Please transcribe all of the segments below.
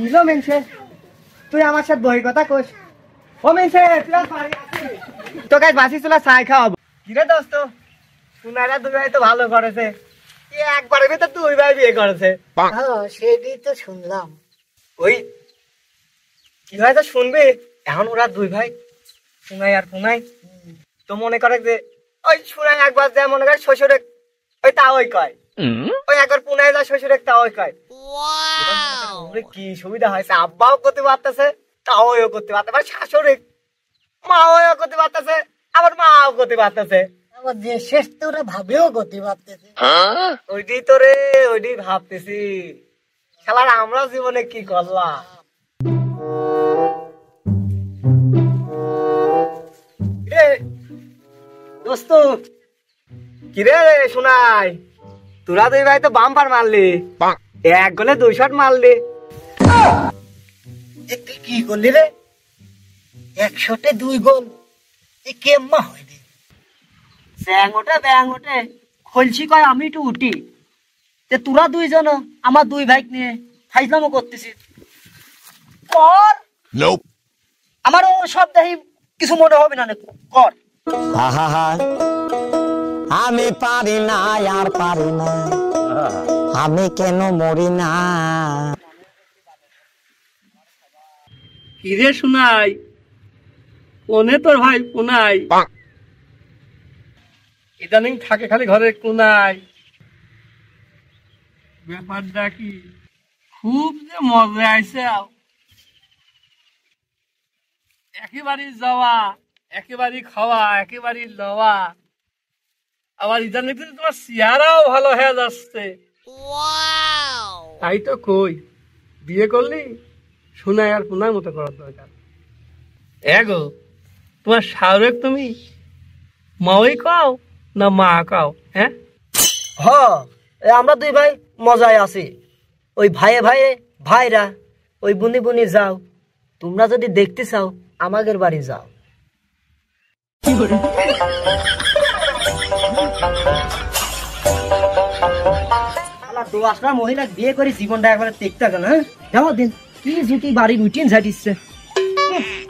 নিলো মেনছে তুই আমার সাথে বই কথা কোস ও মেনছে তুই পারি আছিস তো গাইস বাসি চলা চাই খাওয়াবো কি রে দোস্ত তুনারা দুই ভাই তো ভালো করেছে কি একবারে ভিতর দুই ভাই বিয়ে করেছে হ্যাঁ সেটাই তো শুনলাম। ওই কি হয় তো শুনবি এখন ওরা দুই ভাই শুনাই আর শুনাই তো মনে করে যে ওই শুনাই একবার যা মনে করে শ্বশুরে ওই তা ওই কয় ওই একবার পুনায় যা শ্বশুরে তা ওই কয় কি সুবিধা হয়েছে আব্বাও করতে পারতেছে তাও করতে পারতেছে মানে শাশুড়ি মাও করতে পারতেছে আবার মাও করতে পারতেছে আবার যে শেষ তো ওরা ভাবেও করতে পারতেছে। ওইটাই তো রে ওইটাই ভাবতেছি শালার আমরা জীবনে কি করলাম দোস্ত কিরে শোনাই তোরা দুই ভাই তো বাম্পার মারলি এক গোলে 2 শট মারলি তুই কি করলি রে? 1 শটে 2 গোল এ কেম্মা হয় রে? ব্যাং ওঠে খলছি কয় আমি একটু উঠি যে তোরা দুইজন আমার দুই ভাই নিয়ে ফাইজলামও করতেছিস কর আমার ও সব দেখি কিছু মনে হবে না কর আমি পারি না আর পারি না আমি কেন মরি না। কিরে শোনাই কোনে তোর ভাই কোনাই ইদানিং থাকে খালি ঘরে কোনাই ব্যাপারটা কি খুব যে মজা আইছে একেবারে যাওয়া একেবারে খাওয়া একেবারে লওয়া আবার ইদানিং তো তোমার চেহারাও ভালো হয়ে যাচ্ছে তাই তো কই বিয়ে করলি শোনাই আর পুনার মতো করার দরকার এগো তোমার শাহরুখ তুমি মাওই কাও না মা কাও হ্যাঁ আমরা দুই ভাই মজায় আছি ওই ভাইয়ে ভাইয়ে ভাইরা ওই বুনি বুনি যাও তোমরা যদি দেখতে চাও আমাদের বাড়ি যাও মহিলা বিয়ে করে জীবনটা একবারে দেখতে গেল হ্যাঁ যাও দিন কি জুটি বাড়ি রুটিন ঝাটিচ্ছে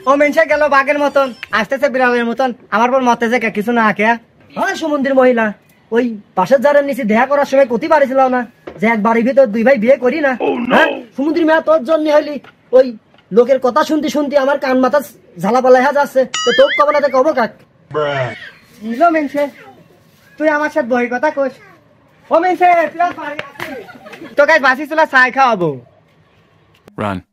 ও মেনসে গেল বাঘের মতন আসতেছে বিড়ালের মতন আমার পর মতে যে কিছু না আঁকে হ্যাঁ সমুদ্রের মহিলা ওই পাশের জারের নিচে দেখা করার সময় কতি পারিছিল না যে এক বাড়ির ভিতর দুই ভাই বিয়ে করি না হ্যাঁ সমুদ্রের মেয়া তোর জন্য হইলি ওই লোকের কথা শুনতে শুনতে আমার কান মাথা ঝালা পালা হয়ে যাচ্ছে তো তোর কব না কব কাক নিলো মেনসে তুই আমার সাথে বই কথা কোস ও মেনসে তুই তো গাইস বাসি চলা চাই খাওয়াবো Run.